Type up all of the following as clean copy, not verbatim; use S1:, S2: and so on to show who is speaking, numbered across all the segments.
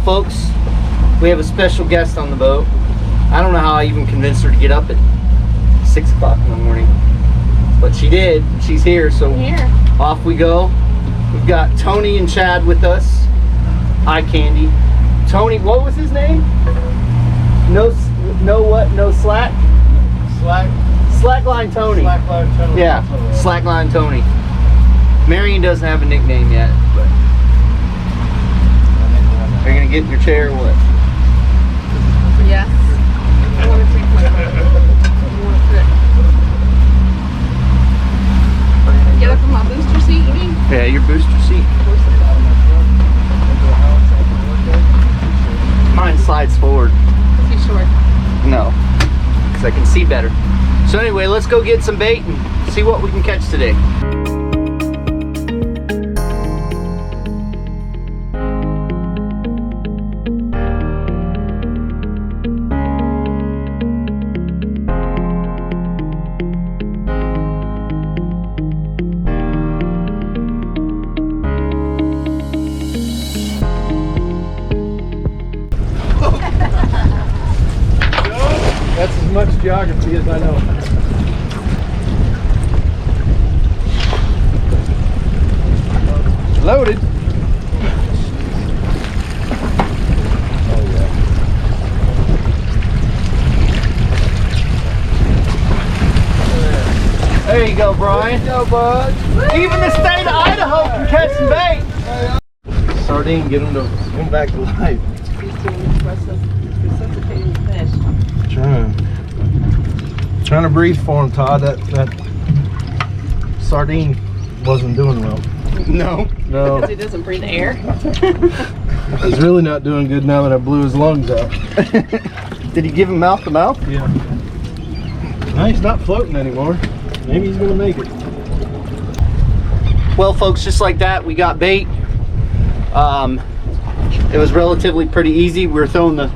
S1: folks, we have a special guest on the boat. I don't know how I even convinced her to get up at 6 o'clock in the morning, but she did. She's here, so off we go. We've got Tony and Chad with us. Eye candy. Tony, what was his name? No slack? Slackline Tony.
S2: Slackline Tony.
S1: Yeah, Slackline Tony. Marion doesn't have a nickname yet, but are you gonna get in your chair or what?
S3: Yes. I want to take my Get up in my booster seat, you mean?
S1: Yeah, your booster seat. Mine slides forward.
S3: Is he short?
S1: No, because I can see better. So anyway, let's go get some bait and see what we can catch today.
S2: That's as much geography as I know. Loaded. Oh yeah.
S1: There you go, Brian.
S2: There you go, bud.
S1: Even the state of Idaho can catch some bait.
S2: Sardine, get them to come back to life.
S3: He's doing resuscitating fish.
S2: Trying to breathe for him, Todd. That sardine wasn't doing well.
S1: No.
S2: No.
S3: Because he doesn't breathe air.
S2: He's really not doing good now that I blew his lungs out.
S1: Did he give him mouth to mouth?
S2: Yeah. No, he's not floating anymore. Maybe he's gonna make it.
S1: Well, folks, just like that, we got bait. It was relatively pretty easy. We were throwing the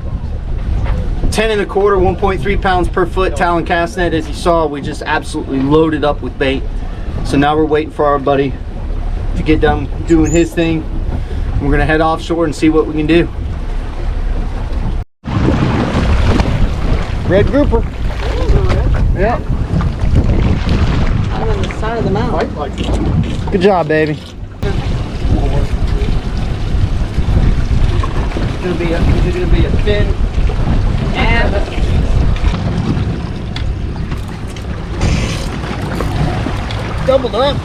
S1: 10 1/4, 1.3 pounds per foot Talon cast net. As you saw, we just absolutely loaded up with bait. So now we're waiting for our buddy to get done doing his thing. We're gonna head offshore and see what we can do. Red grouper. Yeah.
S3: I'm on the side of the mountain.
S1: Good job, baby. It's gonna be a fin.
S3: And
S1: Doubled up.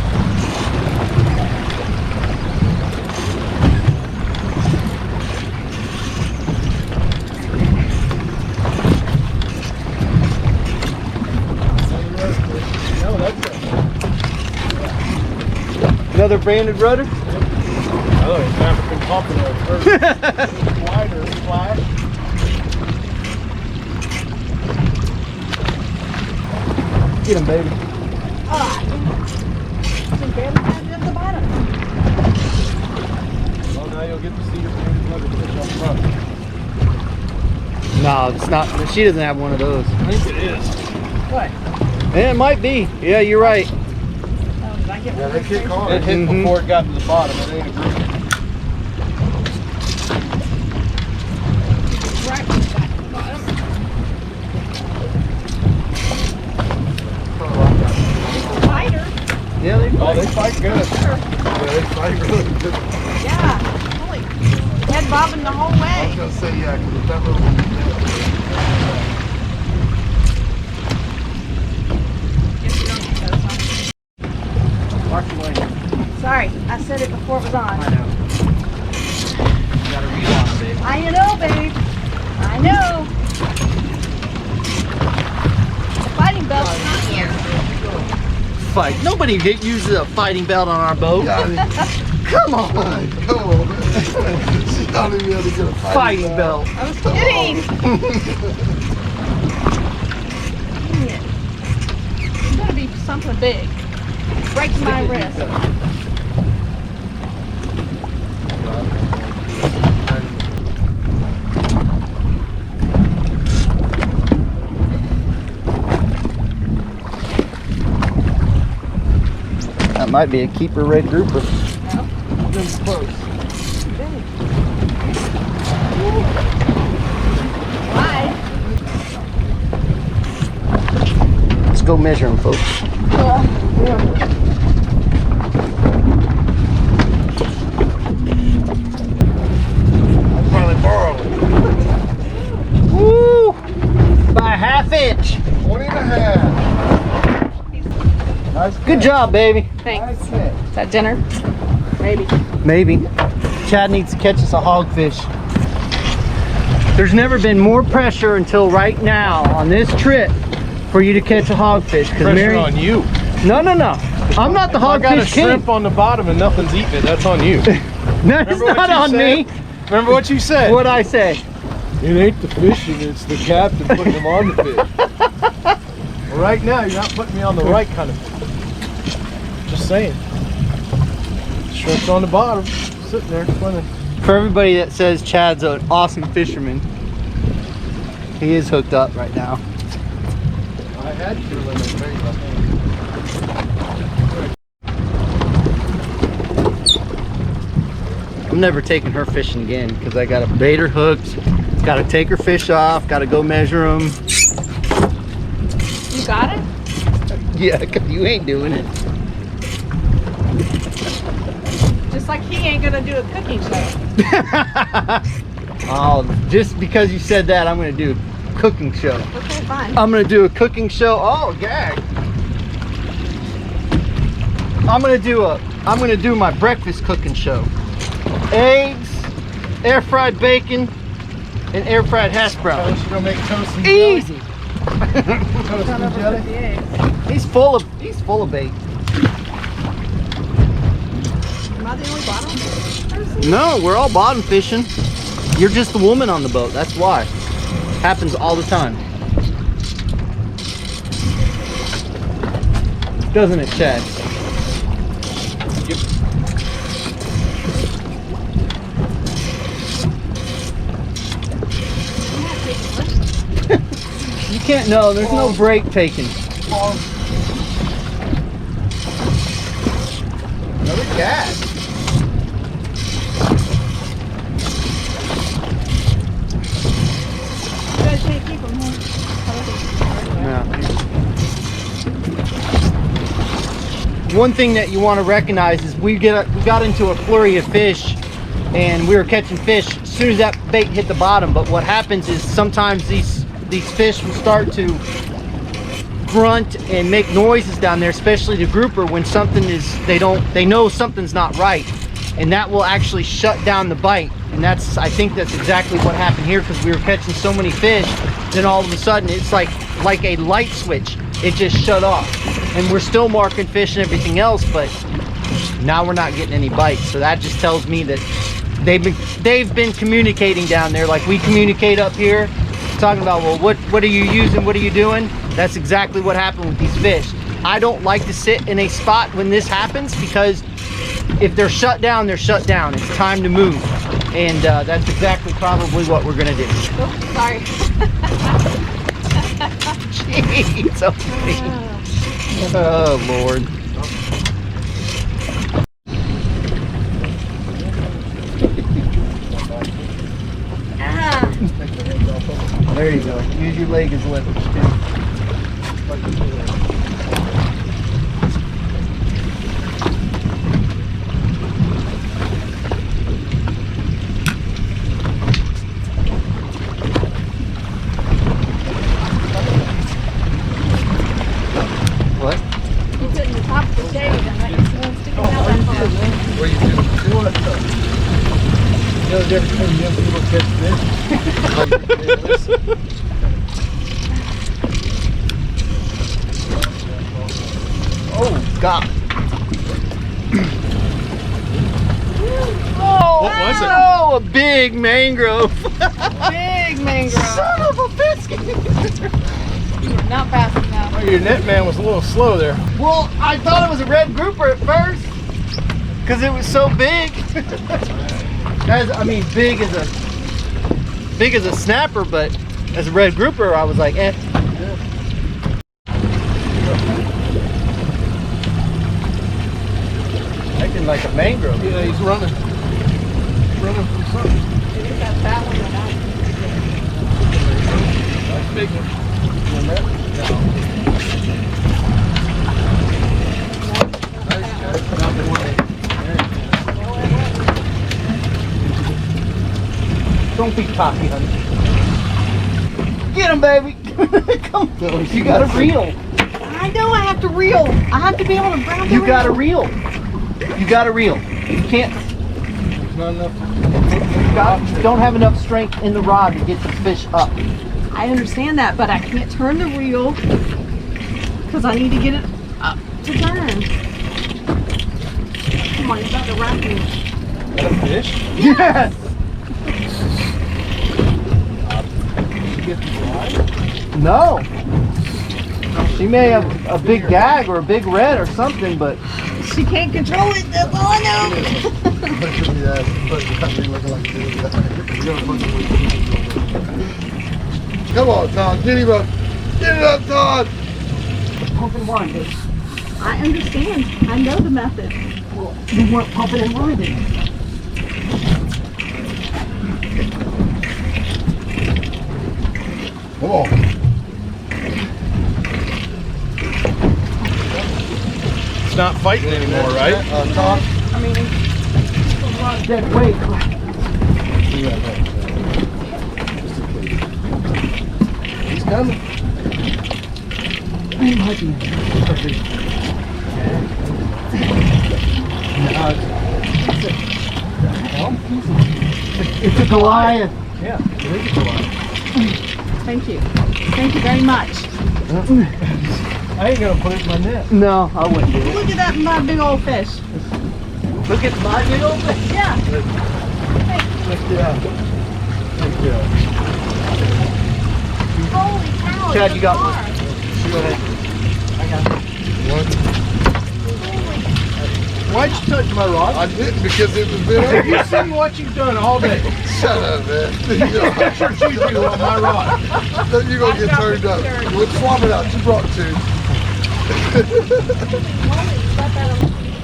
S1: Another branded rudder?
S2: Oh, he's African pompano first. Wider, flat. Get him, baby. Well, now you'll get to see your branded rudder fish up front.
S1: No, it's not. She doesn't have one of those.
S2: I think it is.
S3: what?
S1: Yeah, it might be. Yeah, you're right.
S3: Oh, did I get one?
S2: It hit before it got to the bottom. It ain't a group.
S3: Right back to the bottom. Fighter.
S1: Yeah, they
S2: Oh, they fight good. Yeah, they fight really good.
S3: Yeah. Holy. Head bobbing the whole
S2: I was
S3: way.
S2: gonna say, yeah, because if that little one
S3: Guess you don't get those, huh?
S1: Mark your way.
S3: Sorry, I said it before it was
S1: I
S3: on.
S1: know. You gotta read on it, babe.
S3: I know, babe. I know. Fighting belt's not here.
S1: Fight. Nobody uses a fighting belt on our boat. Come on.
S2: Come on, man. She's not even able to get a
S1: Fighting belt.
S3: I was kidding. Dang it. It's gotta be something big. Breaks my wrist.
S1: That might be a keeper red grouper.
S3: No.
S2: Close.
S3: Big.
S1: measure them, folks.
S2: I'll probably borrow it.
S1: Woo! By a ½ inch.
S2: 20 and a half. Nice.
S1: Good job, baby.
S3: Thanks.
S2: Nice catch.
S3: Is that dinner? Maybe.
S1: Maybe. Chad needs to catch us a hogfish. There's never been more pressure until right now on this trip for you to catch a hogfish.
S2: Pressure
S1: Mary,
S2: on you.
S1: No. I'm not the
S2: I got a
S1: hogfish king.
S2: shrimp on the bottom and nothing's eating it. That's on you.
S1: No, it's not on me.
S2: Remember what you said?
S1: What'd I say?
S2: It ain't the fishing, it's the captain putting them on the fish. Well, right now, you're not putting me on the right kind of fish. Just saying. Shrimp's on the bottom, sitting there swimming.
S1: For everybody that says Chad's an awesome fisherman, he is hooked up right now.
S2: I had to let them bait my hand.
S1: I'm never taking her fishing again because I got to bait her hooked, got to take her fish off, got to go measure them.
S3: You got it?
S1: Yeah, because you ain't doing it.
S3: Just like he ain't gonna do a cooking show.
S1: Oh, just because you said that, I'm going to do a cooking show.
S3: Okay, fine.
S1: I'm going to do a cooking show. Oh, gag. I'm going to do my breakfast cooking show. Eggs, air fried bacon, and air fried hash browns.
S2: You're gonna make toast and jelly?
S1: Easy.
S2: Toast and jelly?
S3: The eggs.
S1: He's full of bait.
S3: Am I the only bottom person?
S1: No, we're all bottom fishing. You're just the woman on the boat. That's why. Happens all the time. Doesn't it, Chad? You can't know. There's no break taken. Another cat.
S3: You guys can't keep them here.
S1: One thing that you want to recognize is we got into a flurry of fish and we were catching fish as soon as that bait hit the bottom. But what happens is sometimes these fish will start to grunt and make noises down there, especially the grouper, when something is they know something's not right, and that will actually shut down the bite. And I think that's exactly what happened here, because we were catching so many fish, then all of a sudden it's like a light switch. It just shut off, and we're still marking fish and everything else, but now we're not getting any bites. So that just tells me that they've been communicating down there like we communicate up here, talking about, well, what are you using, what are you doing? That's exactly what happened with these fish. I don't like to sit in a spot when this happens, because if they're shut down, they're shut down. It's time to move, and that's exactly probably what we're gonna do.
S3: Oh, sorry.
S1: Jeez, okay. Oh Lord. There you go. Use your leg as leverage too. What?
S3: You put in the top of the shade and let your spoon sticking out that far.
S2: What are you doing? You know the difference between young people catch fish?
S1: Oh God.
S2: What was it?
S1: Oh, a big mangrove.
S3: Big mangrove.
S1: Son of a biscuit.
S3: You're not fast enough.
S2: Oh, your net man was a little slow there.
S1: Well, I thought it was a red grouper at first, because it was so big. Big as a snapper, but as a red grouper, I was like, eh. Acting like a mangrove.
S2: Yeah, he's running. Running from something.
S3: It is that fat one or not.
S2: That's a big one.
S1: Don't be cocky, honey. Get him, baby. Come on. You got to reel.
S3: I know I have to reel. I have to be able to grab the
S1: You got to reel. You got to reel. You can't.
S2: There's not enough.
S1: You don't have enough strength in the rod to get the fish up.
S3: I understand that, but I can't turn the reel because I need to get it up to turn. Come on, you got to wrap me.
S2: Got a fish?
S1: Yes.
S2: Did you get the line?
S1: No. She may have a big gag or a big red or something, but
S3: She can't control it. That's all I know.
S2: Come on, Todd. Get him up. Get it up, Todd.
S1: pumping wine, baby.
S3: I understand. I know the method.
S1: Well, you weren't pumping and winding.
S2: Come on. It's not fighting anymore, right? Todd?
S3: I mean,
S1: A lot of dead weight.
S2: He's coming.
S1: He might be. It's a Goliath.
S2: Yeah, it is a Goliath.
S3: thank you. Thank you very much.
S2: I ain't gonna put it in my net.
S1: No, I wouldn't do it.
S3: Look at that, my big old fish.
S1: Look at my big old fish.
S3: Yeah.
S2: Lift it up. Lift it up.
S3: Holy cow.
S1: Chad,
S3: it's
S1: you got
S3: a
S1: one.
S3: car.
S1: Go ahead. I got it.
S2: What?
S1: Why'd you touch my rod?
S2: I didn't because it was been
S1: Have you seen what you've done all day?
S2: Shut up, man.
S1: That's what you do on my rod.
S2: You're gonna get turned up. We'll swap it out. You brought two.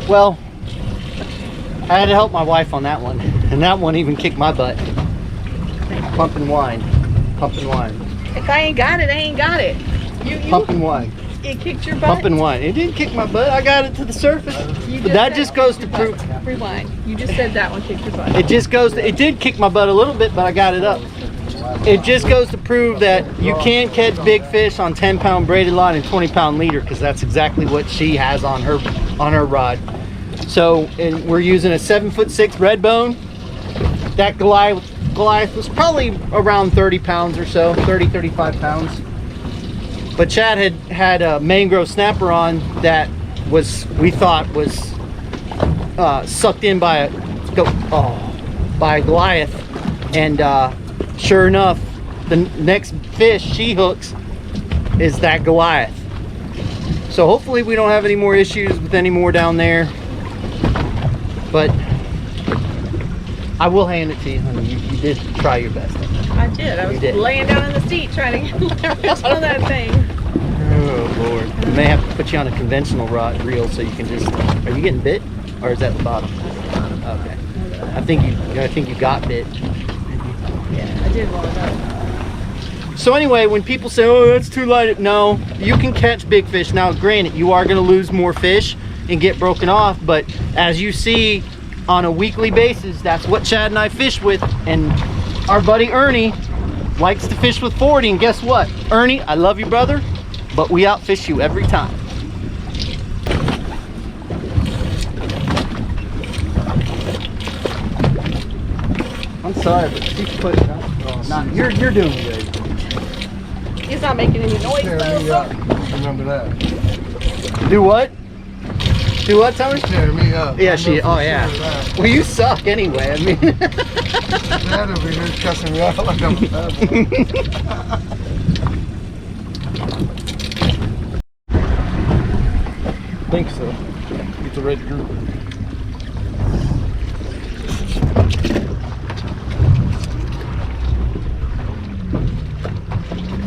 S1: Well, I had to help my wife on that one, and that one even kicked my butt. Pumping wine, pumping wine,
S3: If I ain't got it, I ain't got it. You
S1: pumping wine,
S3: it kicked your butt.
S1: pumping wine. It didn't kick my butt. I got it to the surface.
S3: You
S1: But that
S3: said
S1: just goes to
S3: kicked your
S1: prove.
S3: butt. Rewind. You just said that one kicked your butt.
S1: It just goes. It did kick my butt a little bit, but I got it up. It just goes to prove that you can catch big fish on 10-pound braided line and 20-pound leader, because that's exactly what she has on her rod. So, and we're using a 7'6" red bone. That Goliath was probably around 30 pounds or so, 35 pounds. But Chad had a mangrove snapper on that we thought was sucked in by a Goliath, and sure enough, the next fish she hooks is that Goliath. So hopefully we don't have any more issues with any more down there. But I will hand it to you, honey. You did try your best.
S3: I did. I was laying down in the seat trying to get on that thing.
S1: Oh Lord! We may have to put you on a conventional rod reel so you can just. Are you getting bit, or is that the bottom? Okay. I think you got bit.
S3: Yeah, I did roll it up.
S1: So anyway, when people say, "Oh, that's too light," no, you can catch big fish. Now, granted, you are going to lose more fish and get broken off, but as you see on a weekly basis, that's what Chad and I fish with. And our buddy Ernie likes to fish with 40, and guess what? Ernie, I love you, brother, but we outfish you every time. I'm sorry, but she's pushing up. You're doing good.
S3: He's not making any noise
S2: Tear me
S3: though.
S2: up. Remember that.
S1: Do what? Do what, Tommy?
S2: Tear me up.
S1: Yeah,
S2: I know for
S1: oh yeah.
S2: sure of that.
S1: Well, you suck anyway. I mean,
S2: Dad over here cussing me out like I'm a bad I think so. Get the red group.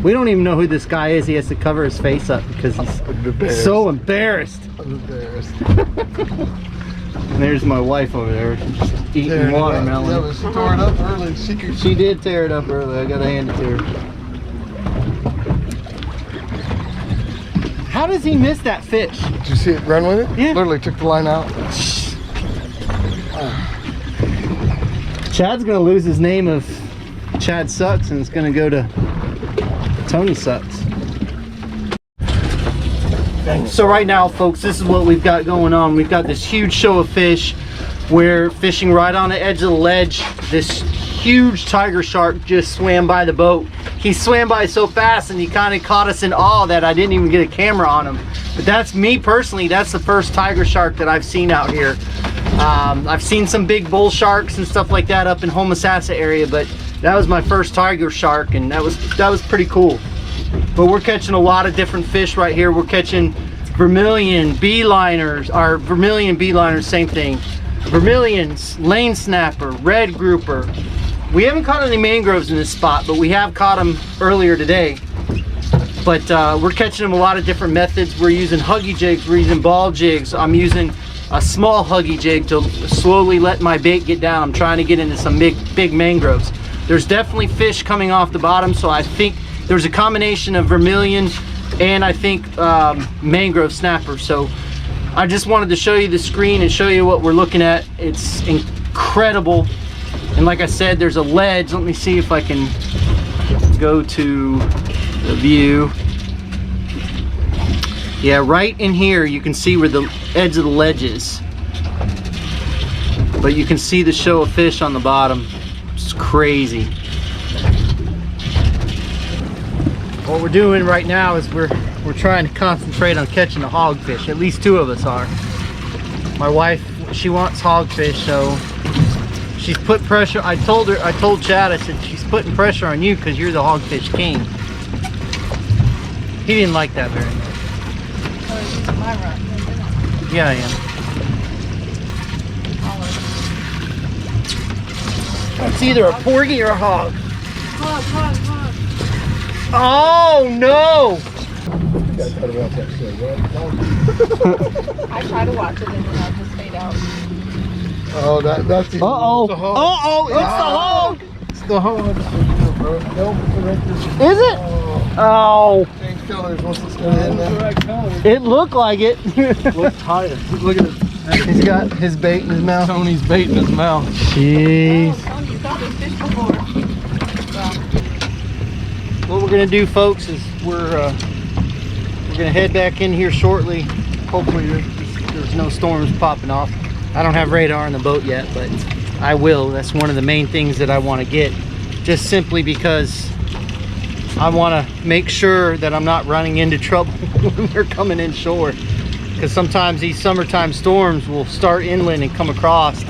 S1: we don't even know who this guy is. He has to cover his face up because he's so embarrassed.
S2: I'm embarrassed.
S1: And there's my wife over there, just eating
S2: Tearing it up.
S1: watermelon.
S2: Yeah, but she tore it up early.
S1: She did tear it up early. I gotta hand it to her. How does he miss that fish?
S2: Did you see it run with it?
S1: Yeah.
S2: Literally took the line out.
S1: Chad's gonna lose his name of Chad sucks and it's gonna go to Tony sucks. So right now, folks, this is what we've got going on. We've got this huge show of fish. We're fishing right on the edge of the ledge. This huge tiger shark just swam by the boat. He swam by so fast and he kind of caught us in awe that I didn't even get a camera on him. But that's me personally, that's the first tiger shark that I've seen out here. I've seen some big bull sharks and stuff like that up in Homosassa area, but that was my first tiger shark, and that was pretty cool. But we're catching a lot of different fish right here. We're catching vermilion, beeliners, or vermilion beeliners, same thing. Vermilions, lane snapper, red grouper. We haven't caught any mangroves in this spot, but we have caught them earlier today. But we're catching them a lot of different methods. We're using huggy jigs, we're using ball jigs. I'm using a small huggy jig to slowly let my bait get down. I'm trying to get into some big mangroves. There's definitely fish coming off the bottom, so I think there's a combination of vermilion and I think mangrove snapper. So I just wanted to show you the screen and show you what we're looking at. It's incredible. And like I said, there's a ledge. Let me see if I can go to the view. Yeah, right in here you can see where the edge of the ledge is. But you can see the show of fish on the bottom. It's crazy. What we're doing right now is we're trying to concentrate on catching the hogfish. At least two of us are. My wife, she wants hogfish, so she's put pressure. I told Chad, I said, she's putting pressure on you because you're the hogfish king. He didn't like that very much.
S3: My run.
S1: Yeah, I am. It's either a porgy or a hog.
S3: Hog.
S1: Oh no!
S3: I try to watch it and then I'll just fade out.
S2: Oh, that's the
S1: Uh-oh.
S2: the hog.
S1: Uh-oh, it's the hog!
S2: It's the hog.
S1: Is it? Oh.
S2: Same colors. What's this going in there?
S1: It looked like it.
S2: Look tighter. Look at it.
S1: He's got his bait in his mouth.
S2: Tony's bait in his mouth.
S1: Jeez.
S3: Tony, you caught this fish before.
S1: What we're gonna do, folks, is we're gonna head back in here shortly. Hopefully there's no storms popping off. I don't have radar on the boat yet, but I will. That's one of the main things that I want to get, just simply because I want to make sure that I'm not running into trouble when we're coming inshore. Because sometimes these summertime storms will start inland and come across,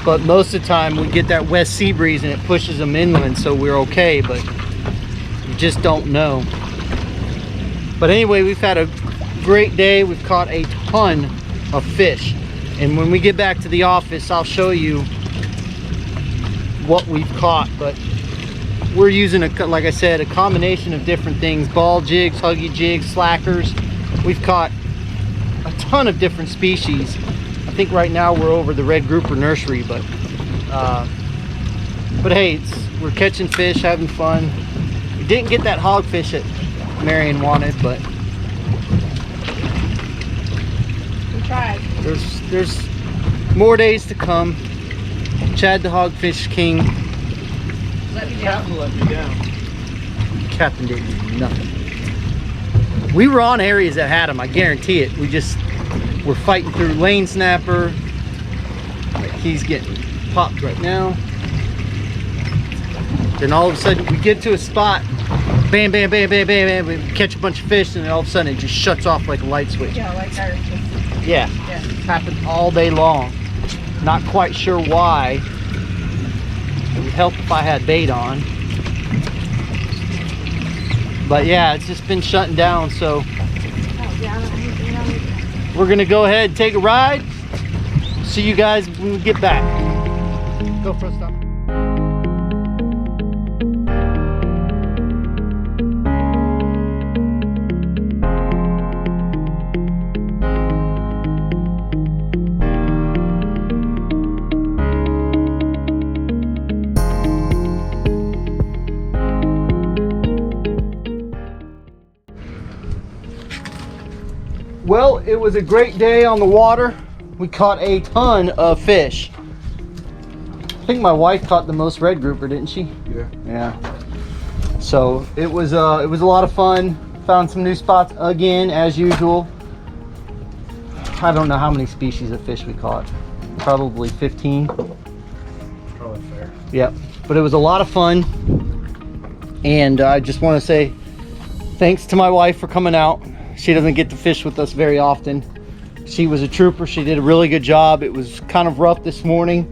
S1: but most of the time we get that west sea breeze and it pushes them inland, so we're okay, but you just don't know. But anyway, we've had a great day. We've caught a ton of fish, and when we get back to the office I'll show you what we've caught. But we're using, like I said, a combination of different things: ball jigs, huggy jigs, slackers. We've caught a ton of different species. I think right now we're over the red grouper nursery, but hey, we're catching fish, having fun. We didn't get that hogfish that Marion wanted, but
S3: We tried.
S1: there's more days to come. Chad the hogfish king.
S3: Let me down.
S2: Captain let me down.
S1: Captain didn't do nothing. We were on areas that had them, I guarantee it. We're fighting through lane snapper. Like he's getting popped right now. Then all of a sudden we get to a spot, bam, bam, bam, bam, bam, bam, we catch a bunch of fish, and then all of a sudden it just shuts off like a light switch.
S3: Yeah, like ours.
S1: Yeah, it's happened all day long. Not quite sure why. It would help if I had bait on. But yeah, it's just been shutting down, so we're gonna go ahead and take a ride. See you guys when we get back. Go for a stop. Well, it was a great day on the water. We caught a ton of fish. think my wife caught the most red grouper, didn't she?
S2: Yeah.
S1: Yeah. So it was a lot of fun. Found some new spots again, as usual. I don't know how many species of fish we caught. Probably 15.
S2: Probably fair.
S1: Yep. But it was a lot of fun. And I just want to say thanks to my wife for coming out. She doesn't get to fish with us very often. She was a trooper. She did a really good job. It was kind of rough this morning,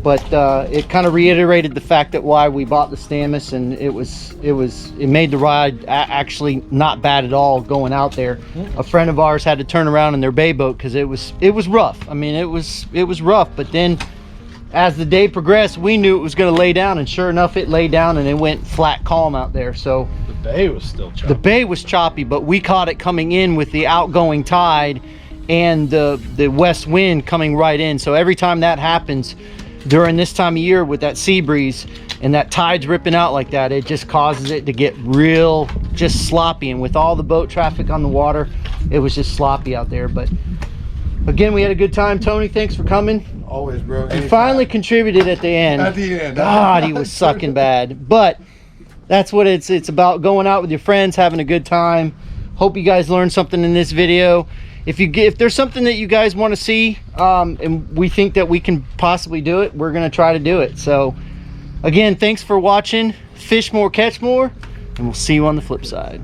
S1: but it kind of reiterated the fact that why we bought the Stamus, and it made the ride actually not bad at all going out there. A friend of ours had to turn around in their bay boat because it was rough. I mean, it was rough, but then as the day progressed, we knew it was going to lay down, and sure enough, it laid down and it went flat calm out there. So
S2: the bay was still choppy.
S1: The bay was choppy, but we caught it coming in with the outgoing tide and the west wind coming right in. So every time that happens during this time of year with that sea breeze and that tide's ripping out like that, it just causes it to get real just sloppy. And with all the boat traffic on the water, it was just sloppy out there. But again, we had a good time. Tony, thanks for coming.
S2: Always, bro.
S1: He finally contributed at the end.
S2: At the end.
S1: God, he was sucking bad. But that's what it's about, going out with your friends, having a good time. Hope you guys learned something in this video. If there's something that you guys want to see, and we think that we can possibly do it, we're going to try to do it. So again, thanks for watching. Fish more, catch more, and we'll see you on the flip side.